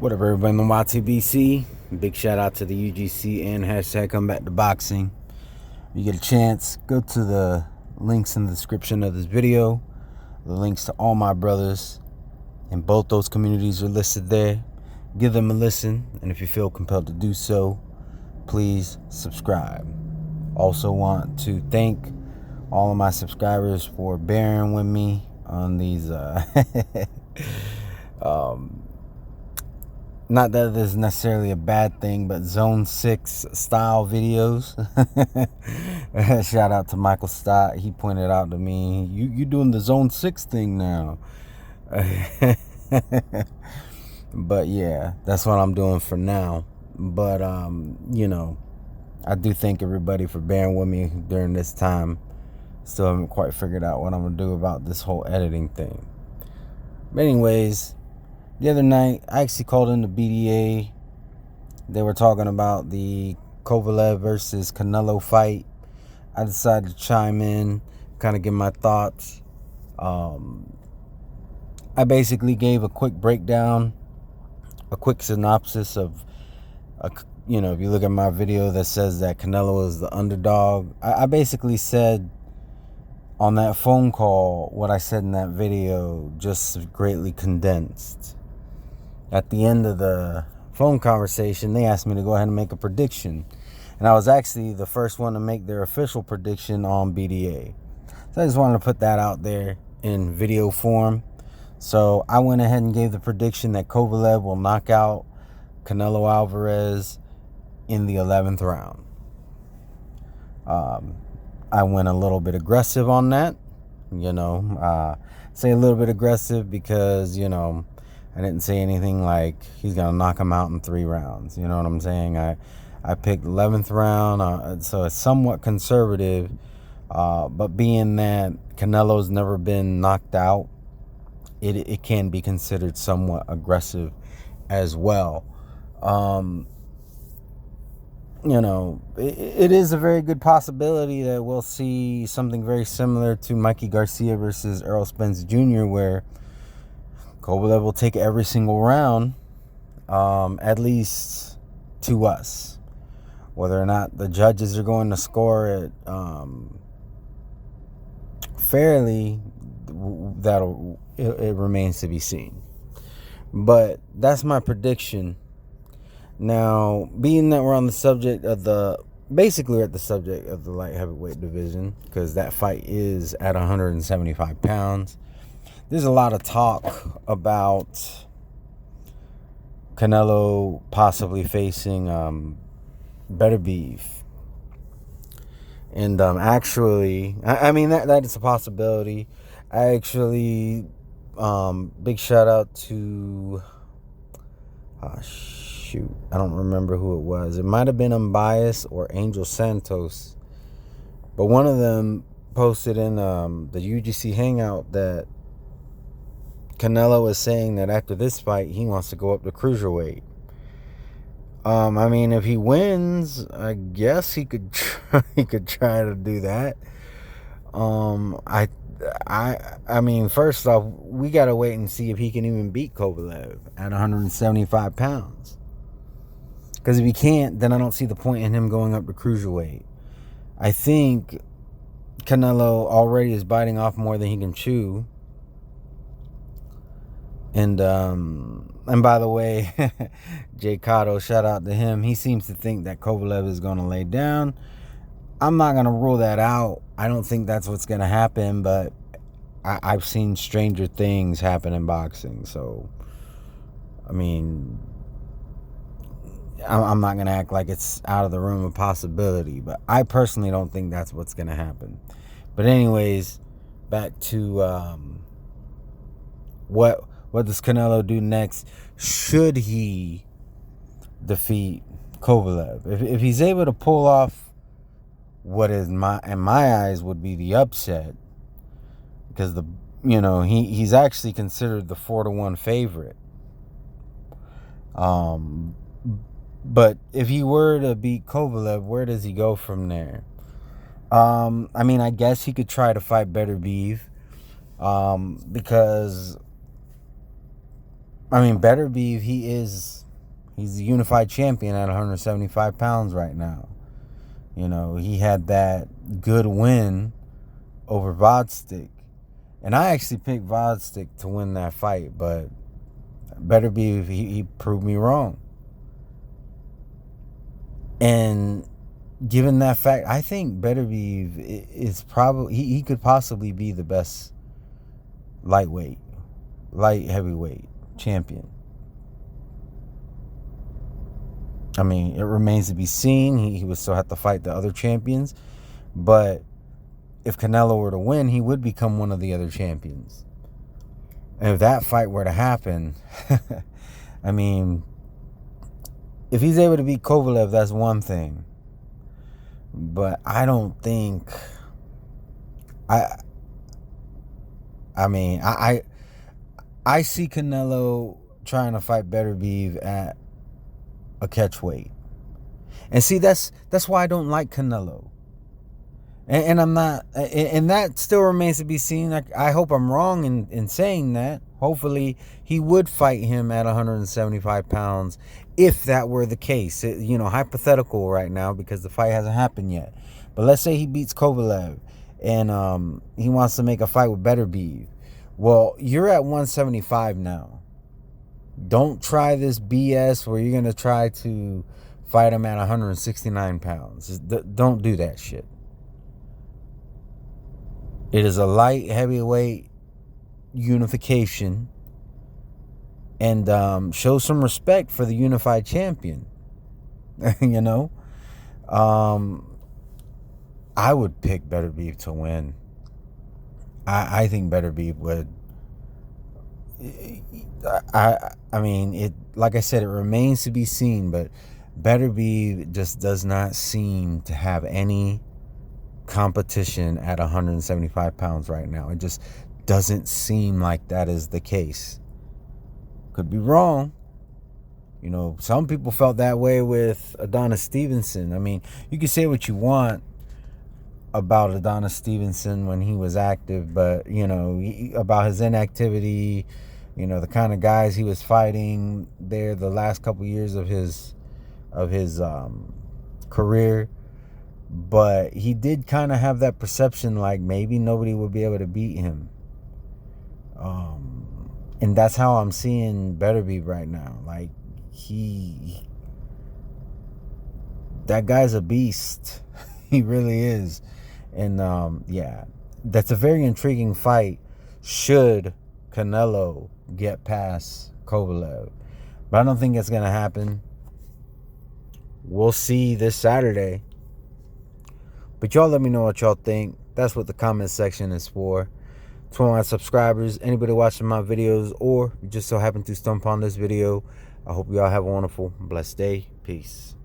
What up, everybody in the NBBC? Big shout out to the UGC and hashtag come back to boxing. If you get a chance, go to the links in the description of this video. The links to all my brothers in both those communities are listed there. Give them a listen, and if you feel compelled to do so, please subscribe. Also want to thank all of my subscribers for bearing with me on these not that this is necessarily a bad thing, but Zone 6 style videos. Shout out to Michael Stott. He pointed out to me, you doing the Zone 6 thing now. But yeah, that's what I'm doing for now. But, I do thank everybody for bearing with me during this time. Still haven't quite figured out what I'm going to do about this whole editing thing. But anyways, the other night, I actually called in the BDA. They were talking about the Kovalev versus Canelo fight. I decided to chime in, kind of give my thoughts. I basically gave a quick breakdown, a quick synopsis of, if you look at my video that says that Canelo is the underdog. I basically said on that phone call what I said in that video, just greatly condensed. At the end of the phone conversation, they asked me to go ahead and make a prediction. And I was actually the first one to make their official prediction on BDA. So I just wanted to put that out there in video form. So I went ahead and gave the prediction that Kovalev will knock out Canelo Alvarez in the 11th round. I went a little bit aggressive on that. Say a little bit aggressive because, I didn't say anything like he's going to knock him out in 3 rounds. You know what I'm saying? I picked 11th round, so it's somewhat conservative. But being that Canelo's never been knocked out, it can be considered somewhat aggressive as well. It is a very good possibility that we'll see something very similar to Mikey Garcia versus Errol Spence Jr., where Kovalev will take every single round, at least to us. Whether or not the judges are going to score it fairly, it remains to be seen. But that's my prediction. Now, being that we're on the subject of basically at the subject of the light heavyweight division, because that fight is at 175 pounds. There's a lot of talk about Canelo possibly facing Better Beef. And actually, I mean, that is a possibility. I actually, big shout out to, I don't remember who it was. It might have been Unbiased or Angel Santos. But one of them posted in the UGC Hangout that Canelo is saying that after this fight, he wants to go up to cruiserweight. I mean, if he wins, I guess he could try, to do that. I mean, first off, we gotta wait and see if he can even beat Kovalev at 175 pounds. Because if he can't, then I don't see the point in him going up to cruiserweight. I think Canelo already is biting off more than he can chew. And by the way, Jay Cotto, shout out to him. He seems to think that Kovalev is going to lay down. I'm not going to rule that out. I don't think that's what's going to happen, but I've seen stranger things happen in boxing. So, I mean, I'm not going to act like it's out of the realm of possibility, but I personally don't think that's what's going to happen. But anyways, back to what does Canelo do next? Should he defeat Kovalev? If he's able to pull off what is in my eyes would be the upset, because he's actually considered the 4-1 favorite. But if he were to beat Kovalev, where does he go from there? I mean, I guess he could try to fight Better Beef, because I mean, Beterbiev, he's the unified champion at 175 pounds right now. You know, he had that good win over Vodstick. And I actually picked Vodstick to win that fight, but Beterbiev, he proved me wrong. And given that fact, I think Beterbiev is probably, he could possibly be the best light heavyweight champion. I mean, it remains to be seen. He would still have to fight the other champions. But if Canelo were to win, he would become one of the other champions. And if that fight were to happen, I mean, if he's able to beat Kovalev, that's one thing. But I don't think... I see Canelo trying to fight Beterbiev at a catch weight. And see, that's why I don't like Canelo. And I'm not, and that still remains to be seen. I hope I'm wrong in saying that. Hopefully he would fight him at 175 pounds if that were the case. You know, hypothetical right now because the fight hasn't happened yet. But let's say he beats Kovalev and he wants to make a fight with Beterbiev. Well, you're at 175 now. Don't try this BS where you're going to try to fight him at 169 pounds. Just don't do that shit. It is a light heavyweight unification. And show some respect for the unified champion. You know? I would pick Beterbiev to win. I think Beterbiev would. I mean, it. Like I said, it remains to be seen, but Beterbiev just does not seem to have any competition at 175 pounds right now. It just doesn't seem like that is the case. Could be wrong. You know, some people felt that way with Adonis Stevenson. I mean, you can say what you want about Adonis Stevenson when he was active, but, you know, about his inactivity, you know, the kind of guys he was fighting there the last couple years of his career. But he did kind of have that perception like maybe nobody would be able to beat him. And that's how I'm seeing Beterbiev right now. Like, that guy's a beast. He really is. And yeah, that's a very intriguing fight should Canelo get past Kovalev. But I don't think it's going to happen. We'll see this Saturday. But y'all let me know what y'all think. That's what the comment section is for. To all my subscribers, anybody watching my videos, or you just so happen to stump on this video, I hope y'all have a wonderful, blessed day. Peace.